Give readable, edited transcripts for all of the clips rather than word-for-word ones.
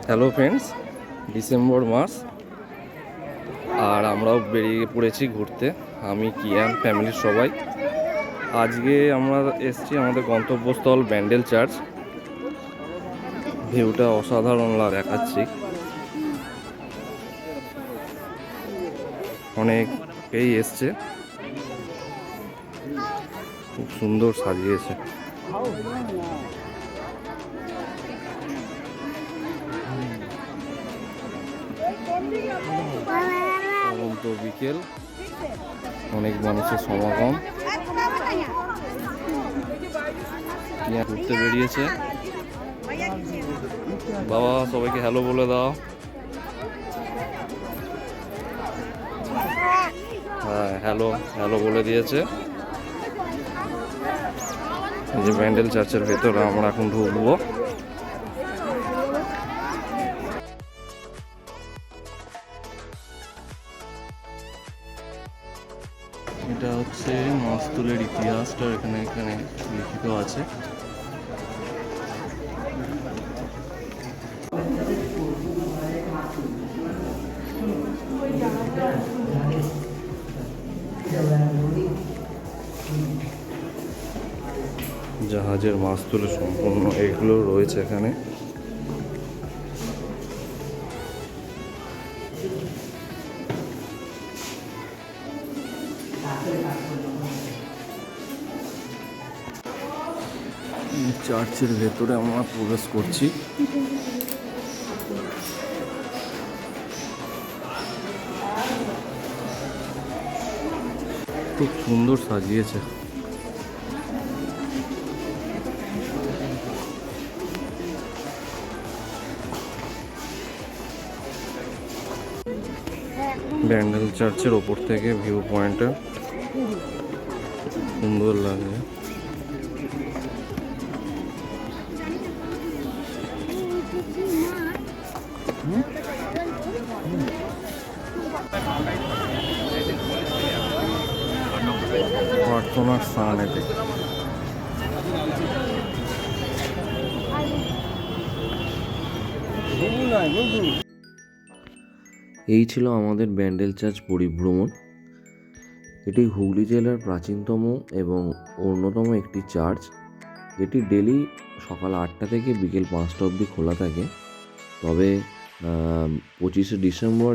Hello friends, December মাস আর আমরাও বেরিয়ে পড়েছি ঘুরতে। আমি কিয়ান ফ্যামিলির সবাই। আজকে আমরা এসেছি আমাদের গন্তব্যস্থল ব্যান্ডেল চার্চ। ভিউটা অসাধারণ দেখাচ্ছি। অনেকেই এসছে, খুব সুন্দর সাজিয়েছে। তো বিকেল, অনেক মানুষের সমাগম। ঘুরতে বেরিয়েছে। বাবা, সবাইকে হ্যালো বলে দাও। হ্যাঁ, হ্যালো হ্যালো বলে দিয়েছে। এই যে ব্যান্ডেল চার্চের ভেতরে আমরা এখন ঢুকবো। এটা হচ্ছে মাস্তুলের ইতিহাসটা এখানে এখানে লিখিত আছে। জাহাজের মাস্তুলে সম্পূর্ণ এগুলো রয়েছে এখানে। চার্চের ভেতরে আমরা প্রবেশ করছি। খুব সুন্দর সাজিয়েছে। ব্যান্ডেল চার্চের ওপর থেকে ভিউ পয়েন্টটা সুন্দর লাগে। প্রার্থনার স্থান এতে। এই ছিল আমাদের ব্যান্ডেল চার্চ পরিভ্রমণ। এটি হুগলি জেলার প্রাচীনতম এবং অন্যতম একটি চার্চ। এটি ডেলি সকাল 8টা থেকে বিকেল 5টা অবধি খোলা থাকে। তবে 25শে ডিসেম্বর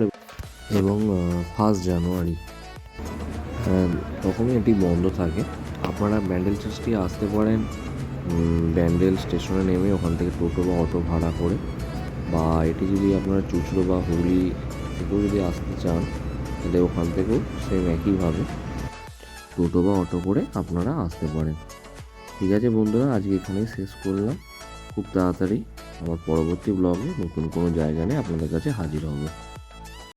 এবং 1 জানুয়ারি তখনই এটি বন্ধ থাকে। আপনারা ব্যান্ডেল চার্চটি আসতে পারেন ব্যান্ডেল স্টেশনে নেমে ওখান থেকে টোটো বা অটো ভাড়া করে, বা এটি যদি আপনারা চুঁচড়ো বা হুগলি থেকেও যদি আসতে চান তাহলে ওখান থেকেও সেম একইভাবে টোটো বা অটো করে আপনারা আসতে পারেন। ঠিক আছে বন্ধুরা, আজকে এখানেই শেষ করলাম। খুব তাড়াতাড়ি আমার পরবর্তী ব্লগে নতুন কোনো জায়গা নিয়ে আপনাদের কাছে হাজির হব।